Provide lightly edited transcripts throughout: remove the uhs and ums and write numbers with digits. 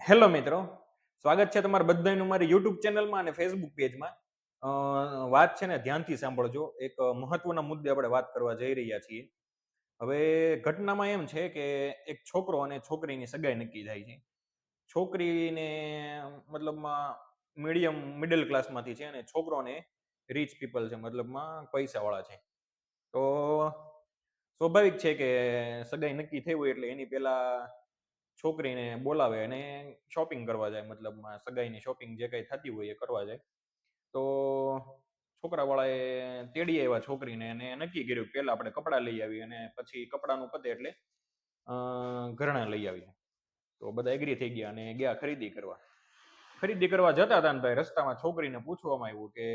Hello મિત્રો, સ્વાગત છે તમારા બધાનું મારી યુટ્યુબ ચેનલમાં અને ફેસબુક પેજમાં. વાત છે ને ધ્યાનથી સાંભળજો. એક મહત્વના મુદ્દે આપણે વાત કરવા જઈ રહ્યા છીએ. હવે ઘટનામાં એમ છે કે એક છોકરો અને છોકરીની સગાઈ નક્કી થાય છે. છોકરીને મતલબમાં મિડલ ક્લાસમાંથી છે અને છોકરોને રીચ પીપલ છે, મતલબમાં પૈસાવાળા છે. તો સ્વાભાવિક છે કે સગાઈ નક્કી થઈ હોય એટલે એની પહેલા છોકરીને બોલાવે અને શોપિંગ કરવા જાય, મતલબમાં સગાઈની શોપિંગ જે કંઈ થતી હોય એ કરવા જાય. તો છોકરાવાળાએ તેડી આવ્યા છોકરીને અને નક્કી કર્યું પહેલા આપણે કપડાં લઈ આવીએ અને પછી કપડાનું પતે એટલે ઘરેણાં લઈ આવીએ. તો બધા એગ્રી થઈ ગયા અને ગયા ખરીદી કરવા. ખરીદી કરવા જતા હતા ને ભાઈ રસ્તામાં છોકરીને પૂછવામાં આવ્યું કે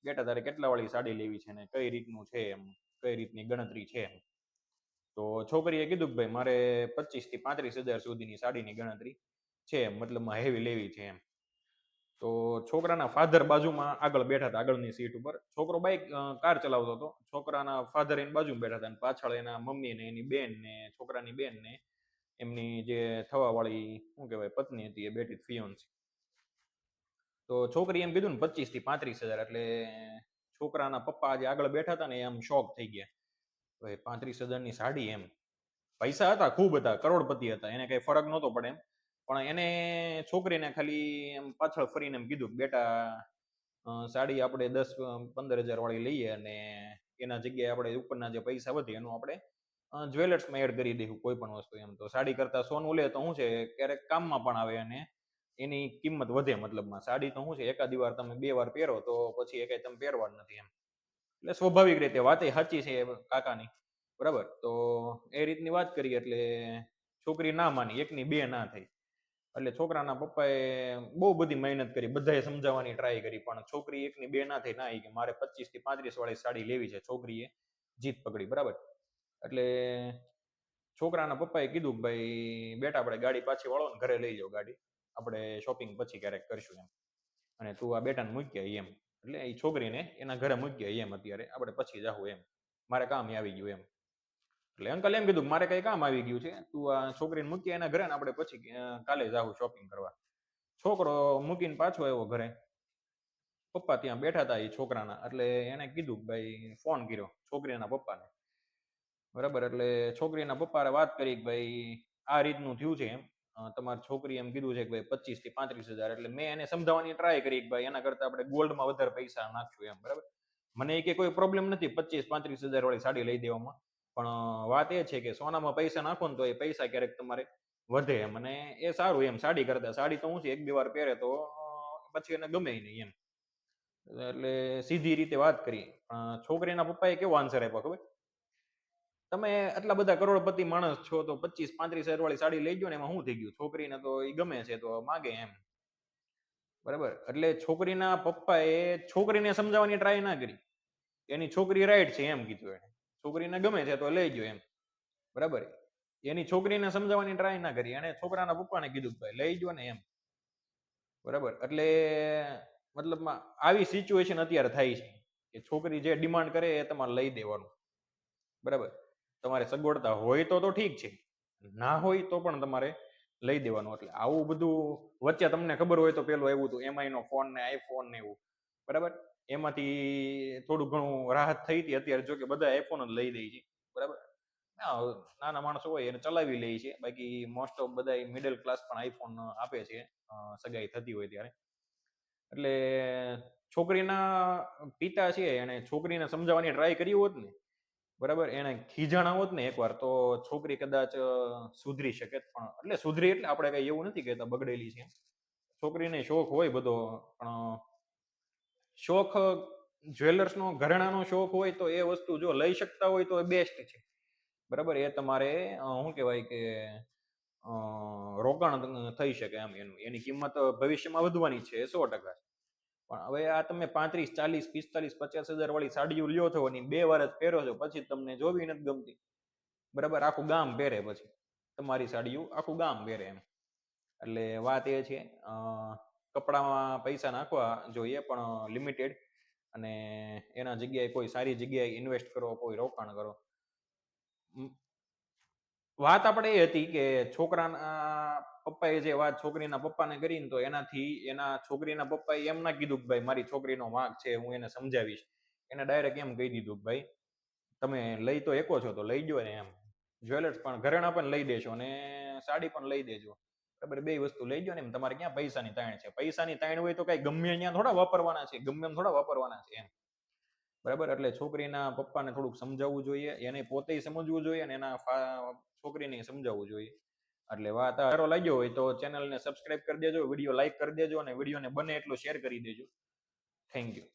બેટા તારે કેટલા વાળી સાડી લેવી છે ને કઈ રીતનું છે, એમ કઈ રીતની ગણતરી છે એમ. તો છોકરીએ કીધું કે ભાઈ મારે 25,000 થી 35,000 સુધીની સાડીની ગણતરી છે, મતલબમાં હેવી લેવી છે એમ. તો છોકરાના ફાધર બાજુમાં આગળ બેઠા હતા, આગળની સીટ ઉપર. છોકરો કાર ચલાવતો હતો. છોકરાના ફાધર એની બાજુમાં બેઠા હતા અને પાછળ એના મમ્મી ને એની બેન ને છોકરાની બેન ને એમની જે થવાવાળી શું કહેવાય પત્ની હતી એ બેઠી ફિયોન્સી. તો છોકરી એમ કીધું ને 25,000 થી 35,000 એટલે છોકરાના પપ્પા જે આગળ બેઠા હતા ને એ આમ શોક થઈ ગયા. ભાઈ 35,000ની સાડી એમ. પૈસા હતા, ખૂબ હતા, કરોડપતિ હતા, એને કઈ ફરક નહોતો પડે એમ. પણ એને છોકરીને ખાલી એમ પાછળ ફરીને એમ કીધું બેટા સાડી આપણે 10-15,000 વાળી લઈએ અને એના જગ્યાએ આપણે ઉપરના જે પૈસા વધે એનું આપણે જ્વેલર્સમાં એડ કરી દઈશું કોઈ પણ વસ્તુ એમ. તો સાડી કરતા સોનું લે તો શું છે ક્યારેક કામમાં પણ આવે અને એની કિંમત વધે. મતલબમાં સાડી તો શું છે એકાદી વાર તમે 2 વાર પહેરો તો પછી એ કઈ તમે પહેરવા જ નથી એમ. એટલે સ્વાભાવિક રીતે વાતે સાચી છે કાકાની, બરાબર. તો એ રીતની વાત કરી એટલે છોકરી ના માની, એકની બે ના થઈ. એટલે છોકરાના પપ્પાએ બહુ બધી મહેનત કરી, બધાએ સમજાવવાની ટ્રાય કરી, પણ છોકરી એકની બે ના થઈ. ના કે મારે 25 થી 35 વાળી સાડી લેવી છે. છોકરીએ જીત પકડી, બરાબર. એટલે છોકરાના પપ્પાએ કીધું કે ભાઈ બેટા આપણે ગાડી પાછી વાળો ને ઘરે લઈ જાઓ ગાડી, આપણે શોપિંગ પછી ક્યારેક કરશું એમ. અને તું આ બેટાને મૂકી આવી એમ. એટલે એ છોકરીને એના ઘરે મૂકી આવી એમ. અત્યારે આપણે પછી જાવું એમ, મારે કામ આવી ગયું એમ. એટલે અંકલ એમ કીધું મારે કઈ કામ આવી ગયું છે, તું આ છોકરીને મૂકી એના ઘરે ને આપણે પછી કાલે જાવું શોપિંગ કરવા. છોકરો મૂકીને પાછો આવ્યો ઘરે. પપ્પા ત્યાં બેઠા હતા એ છોકરાના. એટલે એને કીધું ભાઈ ફોન કર્યો છોકરીના પપ્પાને, બરાબર. એટલે છોકરીના પપ્પાએ વાત કરી કે ભાઈ આ રીતનું થયું છે એમ. તમારી છોકરી એમ કીધું છે કે ભાઈ 25,000 થી 35,000. એટલે મેં એને સમજાવવાની ટ્રાય કરી કે ભાઈ એના કરતા આપણે ગોલ્ડમાં વધારે પૈસા નાખશું એમ, બરાબર. મને કે કોઈ પ્રોબ્લેમ નથી 25-35,000 વાળી સાડી લઈ દેવામાં, પણ વાત એ છે કે સોનામાં પૈસા નાખો ને તો એ પૈસા ક્યારેક તમારે વધે એમ. અને એ સારું એમ સાડી કરતા. સાડી તો હું છે એક બે વાર પહેરે તો પછી એને ગમે નહીં એમ. એટલે સીધી રીતે વાત કરી. છોકરીના પપ્પાએ કેવો આન્સર આપ્યો ખબર? તમે આટલા બધા કરોડપતિ માણસ છો તો 25-35,000 વાળી સાડી લઈ ગયો ને એમાં શું થઈ ગયું? છોકરીને તો એ ગમે છે તો માગે એમ, બરાબર. એટલે છોકરીના પપ્પાએ છોકરીને સમજાવવાની ટ્રાય ના કરી. એની છોકરી રાઈટ છે એમ કીધું એને. છોકરીને ગમે છે તો લઈ ગયો એમ, બરાબર. એની છોકરીને સમજાવવાની ટ્રાય ના કરી. એને છોકરાના પપ્પાને કીધું ભાઈ લઈ ગયો ને એમ, બરાબર. એટલે મતલબમાં આવી સિચ્યુએશન અત્યારે થાય છે કે છોકરી જે ડિમાન્ડ કરે એ તમારે લઈ દેવાનું, બરાબર. તમારે સગવડતા હોય તો ઠીક છે, ના હોય તો પણ તમારે લઈ દેવાનું. એટલે આવું બધું વચ્ચે તમને ખબર હોય તો પેલું આવ્યું હતું એમઆઈ નો ફોન ને આઈફોન ને એવું, બરાબર. એમાંથી થોડું ઘણું રાહત થઈ હતી. અત્યારે જો કે બધા આઈફોન જ લઈ દે છે, બરાબર. નાના માણસો હોય એને ચલાવી લે છે, બાકી મોસ્ટ ઓફ બધા મિડલ ક્લાસ પણ આઈફોન આપે છે સગાઈ થતી હોય ત્યારે. એટલે છોકરીના પિતા છે એને છોકરીને સમજાવવાની ટ્રાય કરી હોત ને, બરાબર, એને ખીજાણા હોત ને એકવાર તો છોકરી કદાચ સુધરી શકે. પણ એટલે સુધરી એટલે આપણે કઈ એવું નથી કહેતા બગડેલી છે. છોકરીને શોખ હોય બધો, પણ શોખ જ્વેલર્સનો ઘરેણાનો શોખ હોય તો એ વસ્તુ જો લઈ શકતા હોય તો એ બેસ્ટ છે, બરાબર. એ તમારે શું કહેવાય કે રોકાણ થઈ શકે એમ. એની કિંમત ભવિષ્યમાં વધવાની છે 100%. પણ હવે આ તમે 35-40-45-50,000 વાળી સાડીઓ લ્યો છો અને 2 વાર જ પહેરો છો, પછી તમને જોવી નથી ગમતી, બરાબર. આખું ગામ પહેરે, પછી તમારી સાડીઓ આખું ગામ પહેરે એમ. એટલે વાત એ છે કપડામાં પૈસા નાખવા જોઈએ પણ લિમિટેડ, અને એના જગ્યાએ કોઈ સારી જગ્યાએ ઇન્વેસ્ટ કરો, કોઈ રોકાણ કરો. વાત આપણે એ હતી કે છોકરાના પપ્પાએ જે વાત છોકરીના પપ્પાને કરીને તો એનાથી એના છોકરીના પપ્પાએ એમ ના કીધું કે ભાઈ મારી છોકરીનો વાંક છે હું એને સમજાવીશ. એને ડાયરેક્ટ એમ કહી દીધું કે ભાઈ તમે લઈ તો એકો છો તો લઈ ગયો ને એમ. જ્વેલર્સ પણ ઘરેણા પણ લઈ દેશો અને સાડી પણ લઈ દેજો. બરાબર, બે વસ્તુ લઈ ગયો ને એમ. તમારે ક્યાં પૈસાની તાણ છે? પૈસાની તાણ હોય તો કઈ ગમે ત્યાં થોડા વાપરવાના છે, ગમે એમ થોડા વાપરવાના છે એમ. બરાબર, એટલે છોકરીના પપ્પાને થોડુંક સમજાવવું જોઈએ, એને પોતે સમજવું જોઈએ અને એના છોકરીને સમજાવવું જોઈએ. એટલે વાત સારો લાગ્યો હોય તો ચેનલને સબસ્ક્રાઇબ કરી દેજો, વિડીયો લાઈક કરી દેજો અને વિડીયોને બને એટલો શેર કરી દેજો. Thank you.